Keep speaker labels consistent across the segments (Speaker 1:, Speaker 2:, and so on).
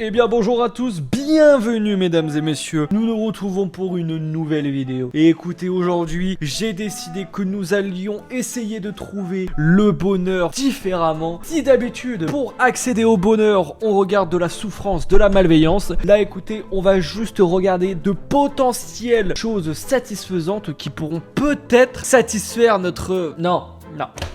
Speaker 1: Eh bien bonjour à tous, bienvenue mesdames et messieurs, nous nous retrouvons pour une nouvelle vidéo. Et écoutez, aujourd'hui, j'ai décidé que nous allions essayer de trouver le bonheur différemment. Si d'habitude, pour accéder au bonheur, on regarde de la souffrance, de la malveillance, là écoutez, on va juste regarder de potentielles choses satisfaisantes qui pourront peut-être satisfaire notre... Non,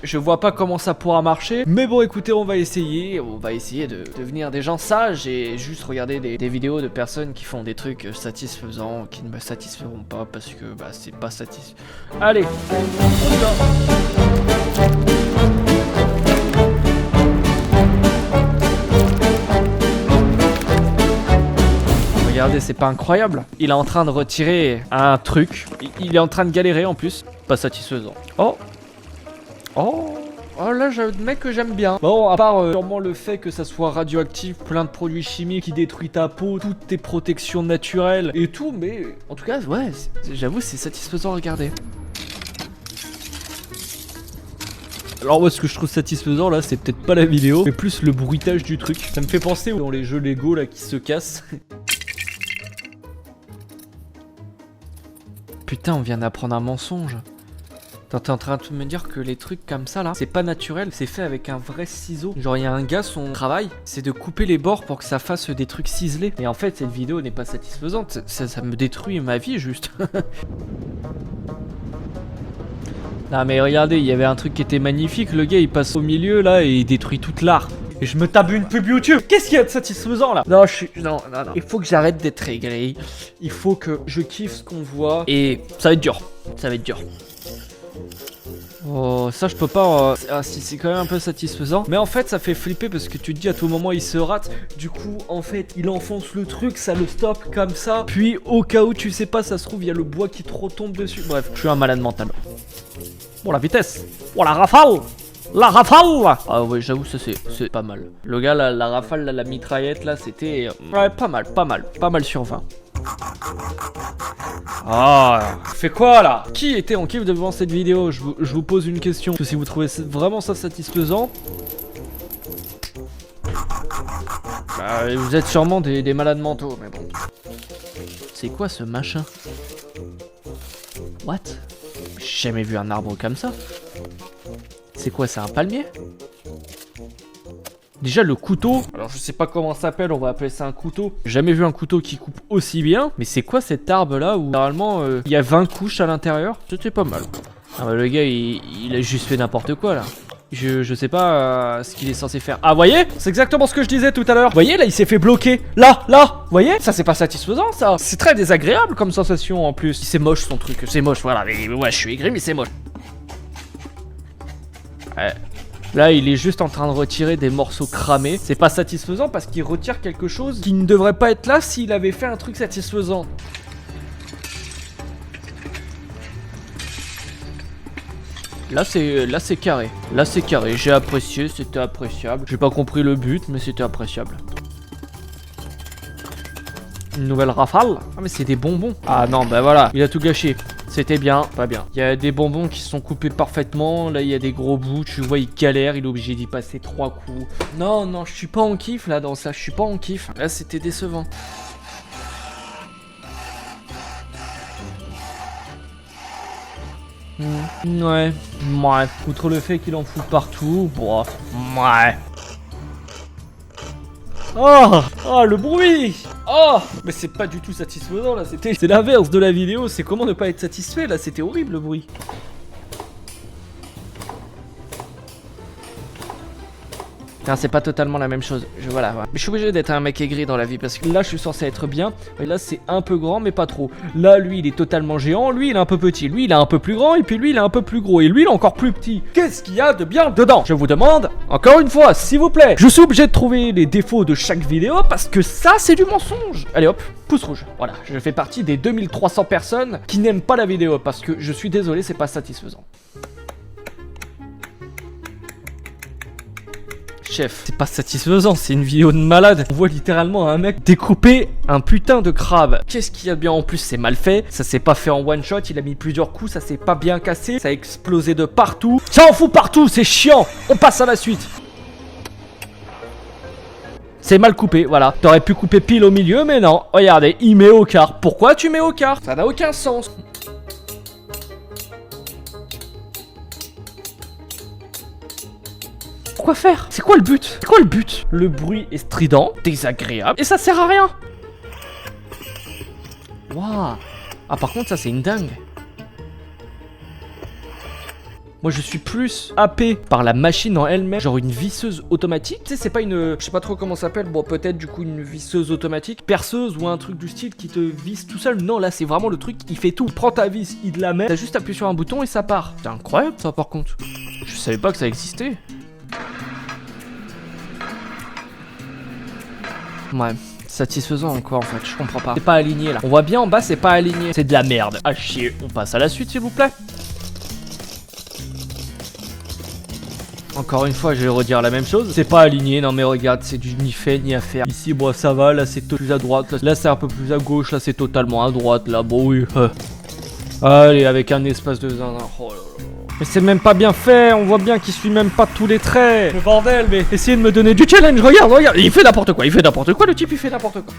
Speaker 1: je vois pas comment ça pourra marcher. Mais bon, écoutez, on va essayer de devenir des gens sages et juste regarder des vidéos de personnes qui font des trucs satisfaisants, qui ne me satisferont pas parce que bah c'est pas satisfaisant. Allez, on y va. Regardez, c'est pas incroyable? Il est en train de retirer un truc. Il est en train de galérer en plus. Pas satisfaisant. Oh là j'ai un mec que j'aime bien. Bon, à part sûrement le fait que ça soit radioactif, plein de produits chimiques qui détruisent ta peau, toutes tes protections naturelles et tout, mais en tout cas, ouais, j'avoue c'est satisfaisant à regarder. Alors moi ce que je trouve satisfaisant là, c'est peut-être pas la vidéo, mais plus le bruitage du truc. Ça me fait penser dans les jeux Lego là qui se cassent. Putain, on vient d'apprendre un mensonge. T'es en train de me dire que les trucs comme ça là, c'est pas naturel, c'est fait avec un vrai ciseau. Genre il y a un gars, son travail, c'est de couper les bords pour que ça fasse des trucs ciselés. Et en fait cette vidéo n'est pas satisfaisante, ça me détruit ma vie juste. Non mais regardez, il y avait un truc qui était magnifique, le gars il passe au milieu là et il détruit toute l'art. Et je me tape une pub YouTube. Qu'est-ce qu'il y a de satisfaisant là? Non, non. Il faut que j'arrête d'être aigri. Il faut que je kiffe ce qu'on voit. Et ça va être dur. Ça va être dur. Oh, ça je peux pas. Si c'est quand même un peu satisfaisant. Mais en fait, ça fait flipper parce que tu te dis à tout moment il se rate. Du coup, en fait, il enfonce le truc, ça le stoppe comme ça. Puis, au cas où tu sais pas, ça se trouve, il y a le bois qui te retombe dessus. Bref, je suis un malade mental. Bon, la vitesse. Oh, la rafale. La rafale! Ah ouais, j'avoue, ça c'est pas mal. Le gars, la rafale, la mitraillette, là, c'était... Ouais, pas mal sur 20. Ah, fait quoi là? Qui était en kiff devant cette vidéo? Je vous pose une question. Si vous trouvez vraiment ça satisfaisant, bah, vous êtes sûrement des malades mentaux, mais bon. C'est quoi ce machin? What? J'ai jamais vu un arbre comme ça. C'est quoi, c'est un palmier? Déjà le couteau, alors je sais pas comment ça s'appelle, on va appeler ça un couteau. J'ai jamais vu un couteau qui coupe aussi bien. Mais c'est quoi cet arbre là où normalement il y a 20 couches à l'intérieur? C'était pas mal. Ah bah le gars il a juste fait n'importe quoi là. Je sais pas ce qu'il est censé faire. Ah voyez, c'est exactement ce que je disais tout à l'heure. Voyez là il s'est fait bloquer. Là, voyez, ça c'est pas satisfaisant ça. C'est très désagréable comme sensation en plus. C'est moche son truc, c'est moche, voilà. Mais ouais, je suis aigri mais c'est moche. Ouais. Là, il est juste en train de retirer des morceaux cramés. C'est pas satisfaisant parce qu'il retire quelque chose qui ne devrait pas être là s'il avait fait un truc satisfaisant. Là, c'est carré. Là, c'est carré. J'ai apprécié, c'était appréciable. J'ai pas compris le but, mais c'était appréciable. Une nouvelle rafale? Ah, mais c'est des bonbons. Ah non, bah voilà, il a tout gâché. C'était bien, pas bien. Il y a des bonbons qui sont coupés parfaitement. Là, il y a des gros bouts. Tu vois, il galère. Il est obligé d'y passer 3 coups. Non, je suis pas en kiff là dans ça. Je suis pas en kiff. Là, c'était décevant. Ouais. Outre le fait qu'il en fout partout. Bon, ouais. Oh, le bruit! Oh, mais c'est pas du tout satisfaisant là, c'est l'inverse de la vidéo, c'est comment ne pas être satisfait là, c'était horrible le bruit. Non, c'est pas totalement la même chose, voilà. Mais je suis obligé d'être un mec aigri dans la vie parce que là je suis censé être bien, et là c'est un peu grand mais pas trop. Là lui il est totalement géant, lui il est un peu petit, lui il est un peu plus grand et puis lui il est un peu plus gros et lui il est encore plus petit. Qu'est-ce qu'il y a de bien dedans? Je vous demande, encore une fois, s'il vous plaît. Je suis obligé de trouver les défauts de chaque vidéo parce que ça c'est du mensonge. Allez hop, pouce rouge. Voilà, je fais partie des 2300 personnes qui n'aiment pas la vidéo parce que je suis désolé, c'est pas satisfaisant. Chef, c'est pas satisfaisant, c'est une vidéo de malade. On voit littéralement un mec découper un putain de crabe. Qu'est-ce qu'il y a de bien en plus? C'est mal fait, ça s'est pas fait en one shot, il a mis plusieurs coups, ça s'est pas bien cassé, ça a explosé de partout. Ça en fout partout, c'est chiant. On passe à la suite. C'est mal coupé, voilà. T'aurais pu couper pile au milieu, mais non. Regardez, il met au quart. Pourquoi tu mets au quart? Ça n'a aucun sens. Quoi faire? C'est quoi le but? C'est quoi le but? Le bruit est strident, désagréable, et ça sert à rien. Waouh. Ah par contre ça c'est une dingue. Moi je suis plus happé par la machine en elle-même, genre une visseuse automatique. Tu sais c'est pas une, je sais pas trop comment ça s'appelle, bon peut-être du coup une visseuse automatique, perceuse ou un truc du style qui te visse tout seul. Non là c'est vraiment le truc, il fait tout. Il prend ta vis, il la met, t'as juste appuyé sur un bouton et ça part. C'est incroyable ça par contre. Je savais pas que ça existait. Ouais, satisfaisant encore en fait, je comprends pas. C'est pas aligné là. On voit bien en bas, c'est pas aligné. C'est de la merde. Ah chier. On passe à la suite s'il vous plaît. Encore une fois, je vais redire la même chose. C'est pas aligné, non mais regarde, c'est du ni fait ni à faire. Ici, bon, ça va, là c'est plus à droite, là c'est un peu plus à gauche, là c'est totalement à droite, là, bon oui. Allez, avec un espace de zinzin. Oh là là. Mais c'est même pas bien fait, on voit bien qu'il suit même pas tous les traits. Le bordel, mais essayez de me donner du challenge, regarde, regarde. Il fait n'importe quoi, le type il fait n'importe quoi.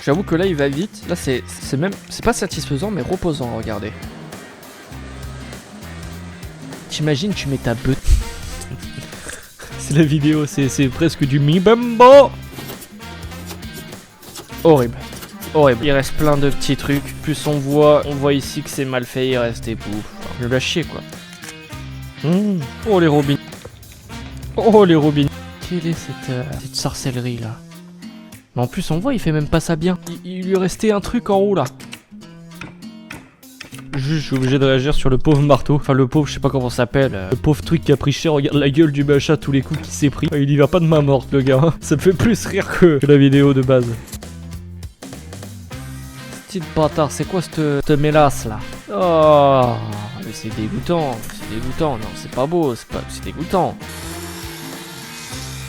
Speaker 1: J'avoue que là il va vite, là c'est pas satisfaisant mais reposant, regardez. T'imagines, tu mets ta beuh. C'est la vidéo, c'est presque du mi-bambo. Horrible. Horrible. Il reste plein de petits trucs. Plus on voit ici que c'est mal fait, il reste des bouts. Je vais la chier quoi. Oh les robinets. Oh les robinets. Quelle est cette sorcellerie là? Mais en plus on voit il fait même pas ça bien. Il lui restait un truc en haut là. Juste je suis obligé de réagir sur le pauvre marteau. Enfin le pauvre, je sais pas comment ça s'appelle. Le pauvre truc qui a pris cher, regarde la gueule du machin, tous les coups qu'il s'est pris. Il y va pas de main morte le gars. Ça me fait plus rire que la vidéo de base. Petite bâtard, c'est quoi cette mélasse là? Oh, mais c'est dégoûtant, non c'est pas beau, c'est dégoûtant.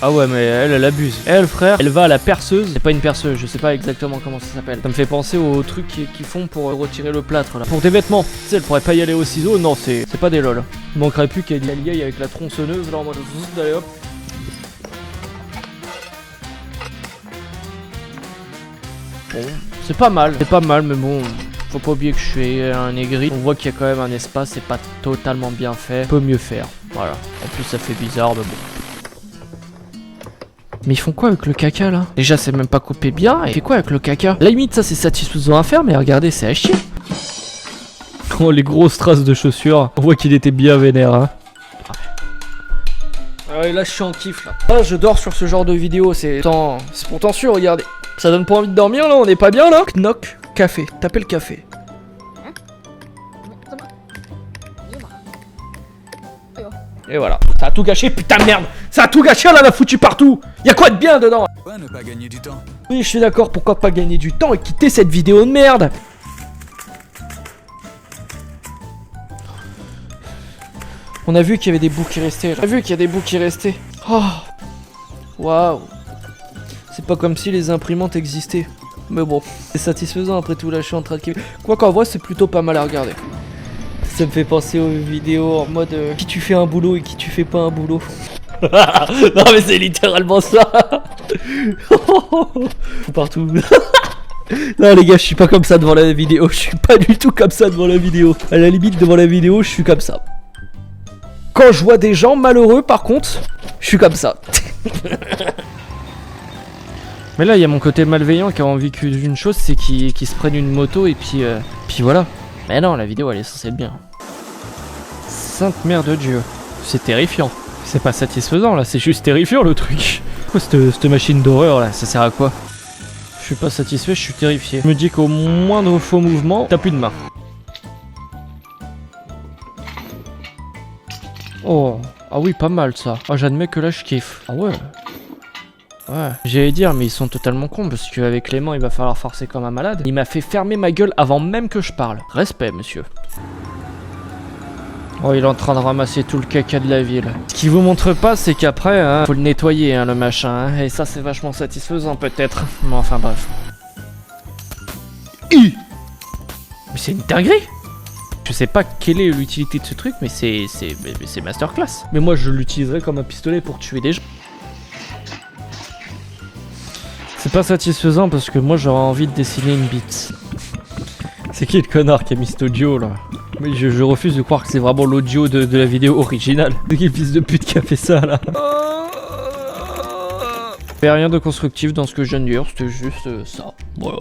Speaker 1: Ah ouais mais elle abuse. Elle frère, elle va à la perceuse. C'est pas une perceuse, je sais pas exactement comment ça s'appelle. Ça me fait penser aux trucs qu'ils font pour retirer le plâtre là. Pour des vêtements. Tu sais, elle pourrait pas y aller au ciseau, non c'est pas des lol. Il manquerait plus qu'elle y aille avec la tronçonneuse là en mode allez hop. Bon, c'est pas mal mais bon, faut pas oublier que je suis un aigri. On voit qu'il y a quand même un espace, c'est pas totalement bien fait. Peut mieux faire, voilà. En plus ça fait bizarre mais bon. Mais ils font quoi avec le caca là? Déjà c'est même pas coupé bien, et fait quoi avec le caca? La limite ça c'est satisfaisant à faire, mais regardez c'est à chier. Oh les grosses traces de chaussures, on voit qu'il était bien vénère hein. Ah et là je suis en kiff là. Ah, je dors sur ce genre de vidéo, c'est pourtant sûr, regardez. Ça donne pas envie de dormir là, on est pas bien là? Knock, café, tapez le café. Et voilà, ça a tout gâché, putain de merde. Ça a tout gâché, on en a foutu partout. Y'a quoi de bien dedans?
Speaker 2: Pourquoi ne pas gagner du temps?
Speaker 1: Oui je suis d'accord, pourquoi pas gagner du temps et quitter cette vidéo de merde. On a vu qu'il y avait des bouts qui restaient. Oh. Waouh. C'est pas comme si les imprimantes existaient. Mais bon, c'est satisfaisant après tout là, je suis en train de kiffer. Quoi qu'en vrai c'est plutôt pas mal à regarder. Ça me fait penser aux vidéos en mode qui tu fais un boulot et qui tu fais pas un boulot. Non mais c'est littéralement ça. Partout. Non les gars, je suis pas comme ça devant la vidéo. Je suis pas du tout comme ça devant la vidéo. À la limite devant la vidéo je suis comme ça. Quand je vois des gens malheureux par contre, je suis comme ça. Mais là il y a mon côté malveillant qui a envie qu'une chose, c'est qu'ils se prennent une moto et puis voilà. Mais non, la vidéo elle est censée être bien. Sainte mère de Dieu. C'est terrifiant. C'est pas satisfaisant là, c'est juste terrifiant le truc. Quoi cette machine d'horreur là, ça sert à quoi? Je suis pas satisfait, je suis terrifié. Je me dis qu'au moindre faux mouvement, t'as plus de main. Oh, ah oui, pas mal ça. Ah, j'admets que là je kiffe. Ah ouais. Ouais, j'allais dire, mais ils sont totalement cons parce qu'avec les mains il va falloir forcer comme un malade. Il m'a fait fermer ma gueule avant même que je parle. Respect, monsieur. Oh, il est en train de ramasser tout le caca de la ville. Ce qu'il vous montre pas, c'est qu'après, hein, faut le nettoyer, hein, le machin. Hein, et ça, c'est vachement satisfaisant, peut-être. Mais enfin, bref. Mais c'est une dinguerie! Je sais pas quelle est l'utilité de ce truc, mais c'est masterclass. Mais moi, je l'utiliserais comme un pistolet pour tuer des gens. C'est pas satisfaisant parce que moi, j'aurais envie de dessiner une bite. C'est qui le connard qui a mis cet audio là? Mais je refuse de croire que c'est vraiment l'audio de la vidéo originale. C'est qui le fils de pute qui a fait ça là? Il n'y a rien de constructif dans ce que je viens de dire, c'était juste ça. Voilà.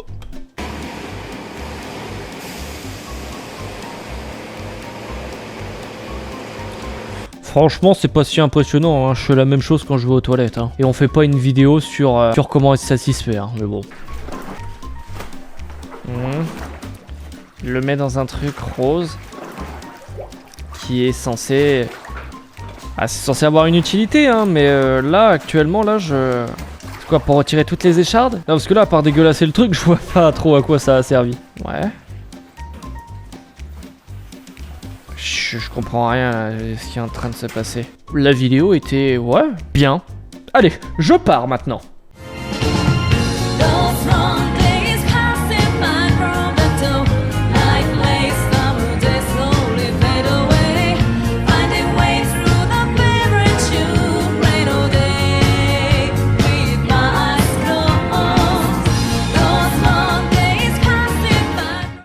Speaker 1: Franchement, c'est pas si impressionnant, hein. Je fais la même chose quand je vais aux toilettes. Hein. Et on fait pas une vidéo sur comment être satisfait, hein. Mais bon. Je le mets dans un truc rose qui est censé... Ah, c'est censé avoir une utilité, hein, mais là, actuellement, là, je... C'est quoi, pour retirer toutes les échardes? Non, parce que là, à part dégueulasser le truc, je vois pas trop à quoi ça a servi. Ouais. Je comprends rien à ce qui est en train de se passer. La vidéo était, ouais, bien. Allez, je pars maintenant.